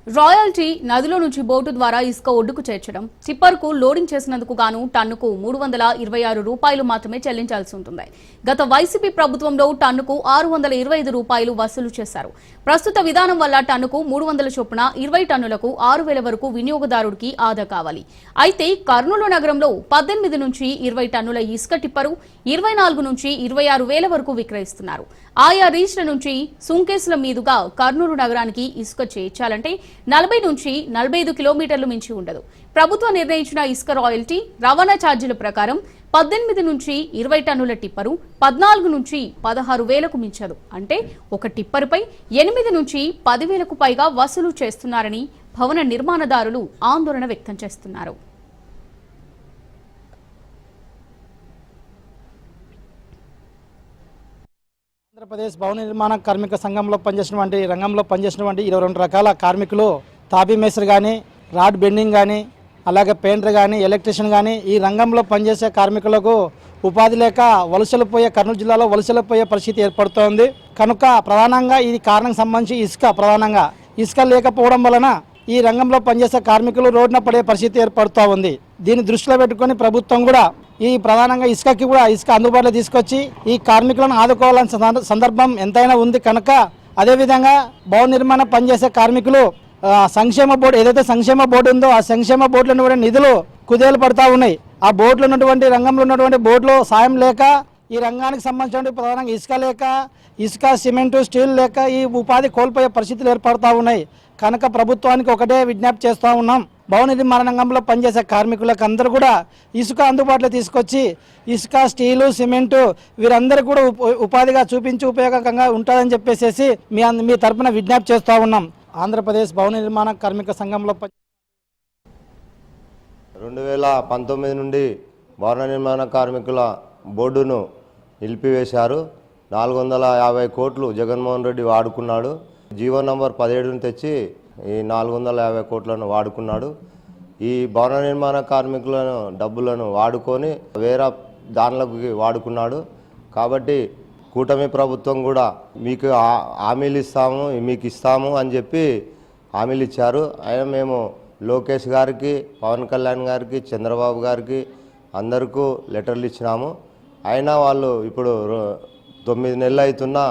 Royalty నదిలో నుంచి boat ద్వారా ఇసుక ఒడ్డుకు చేర్చడం, టిప్పర్కు లోడింగ్ చేసినందుకు గాను టన్నుకు 326 రూపాయలు మాత్రమే చెల్లించాల్సి ఉంటుంది. గత వైసీపీ ప్రభుత్వంలో టన్నుకు 625 రూపాయలు వసూలు చేశారు. ప్రస్తుత విధానం వల్ల టన్నుకు 300 చొప్పున 20 టన్నులకు 6,000 వరకు వినియోగదారుడికి ఆదా కావాలి. అయితే కర్నూలు నగరంలో 18 నుంచి 20 టన్నుల ఇసుక టిప్పరు 24 నుంచి 26,000 వరకు విక్రయిస్తున్నారు. ఆయా రీచ్ల నుంచి సుంకేసుల మీదుగా కర్నూలు నగరానికి ఇసుక చేర్చాలంటే 40 నుంచి 45 కిలోమీటర్లు మించి ఉండదు. ప్రభుత్వం నిర్ణయించిన ఇసుక రాయల్టీ రవాణా ఛార్జీల ప్రకారం 18 నుంచి 20 టన్నుల టిప్పరు 14 నుంచి 16,000కు మించదు. అంటే ఒక టిప్పరుపై 8 నుంచి 10,000కు పైగా వసూలు చేస్తున్నారని భవన నిర్మాణదారులు ఆందోళన వ్యక్తం చేస్తున్నారు. ఆంధ్రప్రదేశ్ భవన నిర్మాణ కార్మిక సంఘంలో పనిచేసినటువంటి రంగంలో పనిచేసినటువంటి 22 రకాల కార్మికులు తాపీ మేస్త్రి కానీ, రాడ్ బెండింగ్ కానీ, అలాగే పెయింటర్ కానీ, ఎలక్ట్రీషియన్ కానీ ఈ రంగంలో పనిచేసే కార్మికులకు ఉపాధి లేక వలసలు పోయే కర్నూలు జిల్లాలో వలసలు పోయే పరిస్థితి ఏర్పడుతోంది. కనుక ప్రధానంగా ఈ కారణం సంబంధించి ప్రధానంగా ఇసుక లేకపోవడం వలన ఈ రంగంలో పనిచేసే కార్మికులు రోడ్డున పడే పరిస్థితి ఏర్పడుతూ ఉంది. దీన్ని దృష్టిలో పెట్టుకొని ప్రభుత్వం కూడా ఈ ప్రధానంగా ఇసుక అందుబాటులో తీసుకొచ్చి ఈ కార్మికులను ఆదుకోవాలని సందర్భం ఎంతైనా ఉంది. కనుక అదేవిధంగా భవన నిర్మాణం పనిచేసే కార్మికులు సంక్షేమ బోర్డు ఏదైతే సంక్షేమ బోర్డు ఉందో ఆ సంక్షేమ బోర్డులో ఉన్నటువంటి నిధులు కుదేలు పడతా ఉన్నాయి. ఆ బోర్డులో ఉన్నటువంటి రంగంలో ఉన్నటువంటి బోర్డులో సాయం లేక ఈ రంగానికి సంబంధించిన ప్రధానంగా ఇసుక లేక సిమెంటు స్టీల్ లేక ఈ ఉపాధి కోల్పోయే పరిస్థితులు ఏర్పడతా ఉన్నాయి. కనుక ప్రభుత్వానికి ఒకటే విజ్ఞప్తి చేస్తూ ఉన్నాం. భవన నిర్మాణ రంగంలో పనిచేసే కార్మికులకు అందరూ కూడా ఇసుక అందుబాటులో తీసుకొచ్చి ఇసుక స్టీలు సిమెంటు వీరందరూ కూడా ఉపాధిగా చూపించి ఉపయోగకంగా ఉంటుందని చెప్పేసి మీ తరపున విజ్ఞప్తి చేస్తూ ఉన్నాం. ఆంధ్రప్రదేశ్ భవన నిర్మాణ కార్మిక సంఘంలో 2019 నుండి భవన నిర్మాణ కార్మికుల బోర్డును నిలిపివేశారు. 450 కోట్లు జగన్మోహన్ రెడ్డి వాడుకున్నాడు. జీవో నంబర్ 17ను తెచ్చి ఈ 450 కోట్లను వాడుకున్నాడు. ఈ భవన నిర్మాణ కార్మికులను డబ్బులను వాడుకొని వేరే దానిలకు వాడుకున్నాడు. కాబట్టి కూటమి ప్రభుత్వం కూడా మీకు హామీలు ఇస్తాము మీకు ఇస్తాము అని చెప్పి హామీలు ఇచ్చారు. అయినా మేము లోకేష్ గారికి, పవన్ కళ్యాణ్ గారికి, చంద్రబాబు గారికి అందరికీ లెటర్లు ఇచ్చినాము. అయినా వాళ్ళు ఇప్పుడు 9 నెలలు అవుతున్నా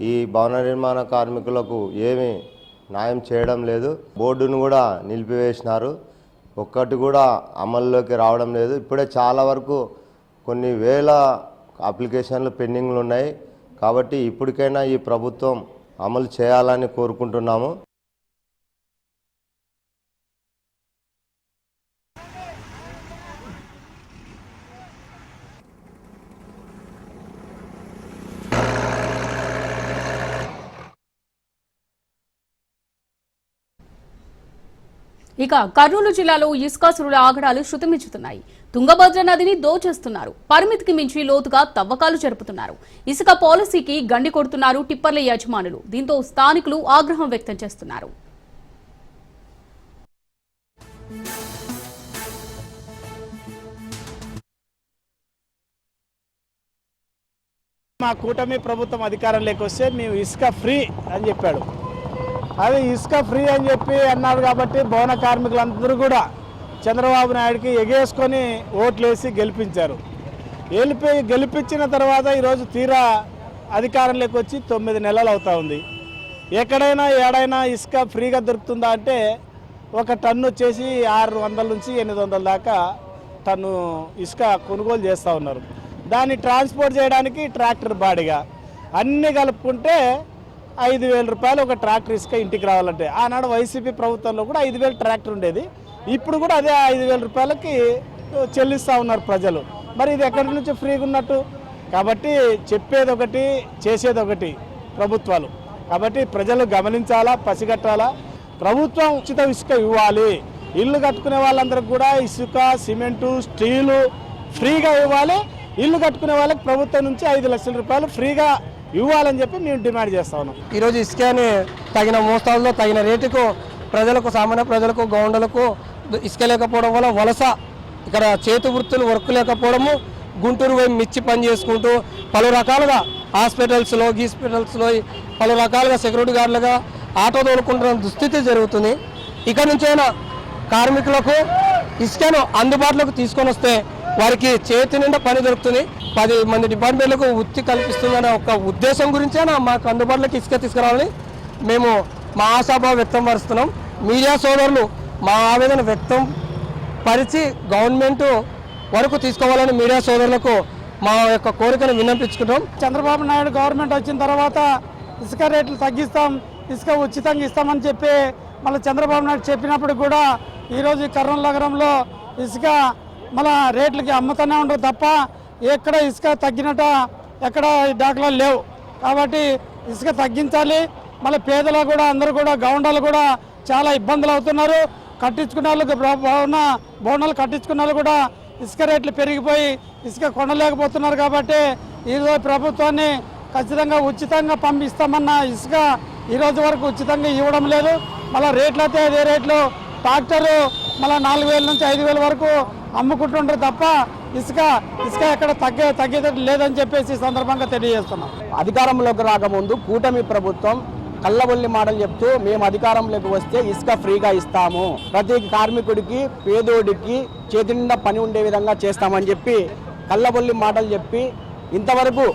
ఈ భవన నిర్మాణ కార్మికులకు ఏమీ న్యాయం చేయడం లేదు. బోర్డును కూడా నిలిపివేసినారు. ఒక్కటి కూడా అమల్లోకి రావడం లేదు. ఇప్పుడే చాలా వరకు కొన్ని వేల అప్లికేషన్లు పెండింగ్లు ఉన్నాయి. కాబట్టి ఇప్పటికైనా ఈ ప్రభుత్వం అమలు చేయాలని కోరుకుంటున్నాము. ఇక కర్నూలు జిల్లాలో ఇసుకాసురుల ఆగడాలు శృతిమించుతున్నాయి. తుంగభద్ర నదిని దోచేస్తున్నారు. పరిమితికి మించి లోతుగా తవ్వకాలు జరుపుతున్నారు. ఇసుక పాలసీకి గండి కొడుతున్నారు టిప్పర్ల యజమానులు. దీంతో స్థానికులు ఆగ్రహం వ్యక్తం చేస్తున్నారు. మా కూటమి ప్రభుత్వం అధికారంలోకి వస్తే మేము ఇసుక ఫ్రీ అని చెప్పాడు. అది ఇసుక ఫ్రీ అని చెప్పి అన్నాడు కాబట్టి భవన కార్మికులందరూ కూడా చంద్రబాబు నాయుడికి ఎగేసుకొని ఓట్లేసి గెలిపించారు. గెలిపించిన తర్వాత ఈరోజు తీరా అధికారంలోకి వచ్చి 9 నెలలు అవుతా ఉంది. ఎక్కడైనా ఏడైనా ఇసుక ఫ్రీగా దొరుకుతుందా అంటే ఒక టన్ను వచ్చేసి 600 నుంచి 800 దాకా టన్ను ఇసుక కొనుగోలు చేస్తూ ఉన్నారు. దాన్ని ట్రాన్స్పోర్ట్ చేయడానికి ట్రాక్టర్ బాడిగా అన్నీ కలుపుకుంటే 5,000 రూపాయలు ఒక ట్రాక్టర్ ఇసుక ఇంటికి రావాలంటే. ఆనాడు వైసీపీ ప్రభుత్వంలో కూడా 5,000 ట్రాక్టర్ ఉండేది. ఇప్పుడు కూడా అదే 5,000 రూపాయలకి చెల్లిస్తూ ఉన్నారు ప్రజలు. మరి ఇది ఎక్కడి నుంచి ఫ్రీగా ఉన్నట్టు? కాబట్టి చెప్పేది ఒకటి చేసేది ఒకటి ప్రభుత్వాలు. కాబట్టి ప్రజలు గమనించాలా, పసిగట్టాలా. ప్రభుత్వం ఉచిత ఇసుక ఇవ్వాలి. ఇల్లు కట్టుకునే వాళ్ళందరికీ కూడా ఇసుక సిమెంటు స్టీలు ఫ్రీగా ఇవ్వాలి. ఇల్లు కట్టుకునే వాళ్ళకి ప్రభుత్వం నుంచి 5 లక్షల రూపాయలు ఫ్రీగా ఇవ్వాలని చెప్పి మేము డిమాండ్ చేస్తా ఉన్నాం. ఈరోజు ఇసుకని తగిన మోస్తాల్లో తగిన రేటుకు ప్రజలకు, సామాన్య ప్రజలకు, గౌండలకు ఇసుక లేకపోవడం వల్ల వలస, ఇక్కడ చేతి వృత్తులు వర్క్ లేకపోవడము, గుంటూరు పోయి మిర్చి పని చేసుకుంటూ పలు రకాలుగా హాస్పిటల్స్లో పలు రకాలుగా సెక్యూరిటీ గార్డులుగా ఆటో తోలుకుంటున్న దుస్థితి జరుగుతుంది. ఇక నుంచైనా కార్మికులకు ఇసుకను అందుబాటులోకి తీసుకొని వస్తే వారికి చేతి నిండా పని దొరుకుతుంది. 10 మంది డిపార్ట్మెంట్లకు వృత్తి కల్పిస్తుందనే ఒక ఉద్దేశం గురించైనా మాకు అందుబాటులోకి ఇసుక తీసుకురావాలని మేము మా ఆశాభావం వ్యక్తం పరుస్తున్నాం. మీడియా సోదరులు మా ఆవేదన వ్యక్తం పరిచి గవర్నమెంట్ వరకు తీసుకోవాలని మీడియా సోదరులకు మా యొక్క కోరికను విన్నపించుకుంటాం. చంద్రబాబు నాయుడు గవర్నమెంట్ వచ్చిన తర్వాత ఇసుక రేట్లు తగ్గిస్తాం, ఇసుక ఉచితంగా ఇస్తామని చెప్పి మళ్ళీ చంద్రబాబు నాయుడు చెప్పినప్పుడు కూడా ఈరోజు ఈ కర్నూలు నగరంలో ఇసుక మళ్ళీ రేట్లకి అమ్ముతూనే ఉండదు తప్ప ఎక్కడ ఇసుక తగ్గినట్ట ఎక్కడ దాఖలాలు లేవు. కాబట్టి ఇసుక తగ్గించాలి. మళ్ళీ పేదలు కూడా అందరూ కూడా గౌండాలు కూడా చాలా ఇబ్బందులు అవుతున్నారు. కట్టించుకున్న వాళ్ళకి భవనాలు కట్టించుకున్న వాళ్ళు కూడా ఇసుక రేట్లు పెరిగిపోయి ఇసుక కొనలేకపోతున్నారు. కాబట్టి ఈరోజు ప్రభుత్వాన్ని ఖచ్చితంగా ఉచితంగా పంపిస్తామన్న ఇసుక ఈరోజు వరకు ఉచితంగా ఇవ్వడం లేదు. మళ్ళీ రేట్లు అయితే అదే రేట్లు ట్రాక్టరు మళ్ళీ 4,000 నుంచి 5,000 వరకు అమ్ముకుంటుంటారు తప్ప ఇసుక ఎక్కడ తగ్గేటట్టు లేదని చెప్పేసి ఈ సందర్భంగా తెలియజేస్తున్నాం. అధికారంలోకి రాకముందు కూటమి ప్రభుత్వం కళ్ళబొల్లి మాటలు చెప్తూ మేము అధికారంలోకి వస్తే ఇసుక ఫ్రీగా ఇస్తాము, ప్రతి కార్మికుడికి పేదోడికి చేతి నిండా పని ఉండే విధంగా చేస్తామని చెప్పి కళ్ళబొల్లి మాటలు చెప్పి ఇంతవరకు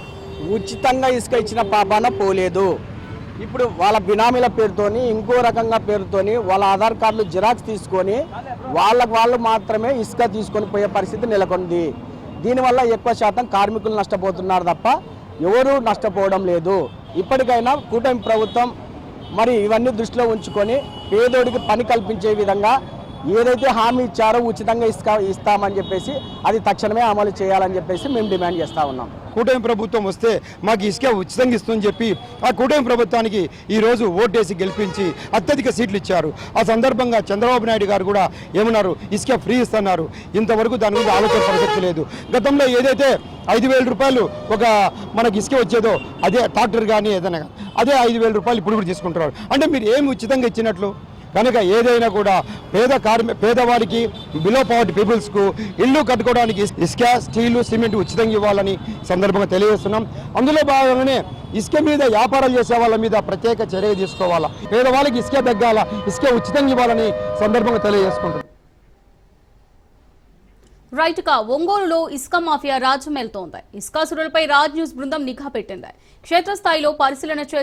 ఉచితంగా ఇసుక ఇచ్చిన పాపాన పోలేదు. ఇప్పుడు వాళ్ళ బినామీల పేరుతోని ఇంకో రకంగా పేరుతోని వాళ్ళ ఆధార్ కార్డులు జిరాక్స్ తీసుకొని వాళ్ళు మాత్రమే ఇసుక తీసుకొని పోయే పరిస్థితి నెలకొంది. దీనివల్ల ఎక్కువ శాతం కార్మికులు నష్టపోతున్నారు తప్ప ఎవరూ నష్టపోవడం లేదు. ఇప్పటికైనా కూటమి ప్రభుత్వం మరి ఇవన్నీ దృష్టిలో ఉంచుకొని పేదోడికి పని కల్పించే విధంగా ఏదైతే హామీ ఇచ్చారో ఉచితంగా ఇస్తామని చెప్పేసి అది తక్షణమే అమలు చేయాలని చెప్పేసి మేము డిమాండ్ చేస్తూ ఉన్నాం. కూటమి ప్రభుత్వం వస్తే మాకు ఇసుక ఉచితంగా ఇస్తుందని చెప్పి ఆ కూటమి ప్రభుత్వానికి ఈరోజు ఓటేసి గెలిపించి అత్యధిక సీట్లు ఇచ్చారు. ఆ సందర్భంగా చంద్రబాబు నాయుడు గారు కూడా ఏమన్నారు, ఇసుక ఫ్రీ ఇస్తున్నారు. ఇంతవరకు దాని గురించి ఆలోచన పరిస్థితి లేదు. గతంలో ఏదైతే 5,000 రూపాయలు ఒక మనకి ఇసుక వచ్చేదో అదే ట్రాక్టర్ కానీ ఏదైనా అదే 5,000 రూపాయలు ఇప్పుడు కూడా తీసుకుంటున్నారు. అంటే మీరు ఏమి ఉచితంగా ఇచ్చినట్లు? కనుక ఏదైనా కూడా పేదవారికి బిలో పవర్టీ పీపుల్స్కు ఇల్లు కట్టుకోవడానికి ఇసుక, స్టీలు, సిమెంట్ ఉచితంగా ఇవ్వాలని సందర్భంగా తెలియజేస్తున్నాం. అందులో భాగంగానే ఇసుక మీద వ్యాపారాలు చేసే వాళ్ళ మీద ప్రత్యేక చర్య తీసుకోవాలా, పేదవాళ్ళకి ఇసుక తగ్గాల, ఇసుక ఉచితంగా ఇవ్వాలని సందర్భంగా తెలియజేసుకుంటున్నాం. రైట్ గా ఒంగోలులో ఇసుక మాఫియా రాజ్యమేలుతోంది. ఇసుకాసురులపై రాజ్ న్యూస్ బృందం నిఘా పెట్టింది. క్షేత్రస్థాయిలో పరిశీలన చేసి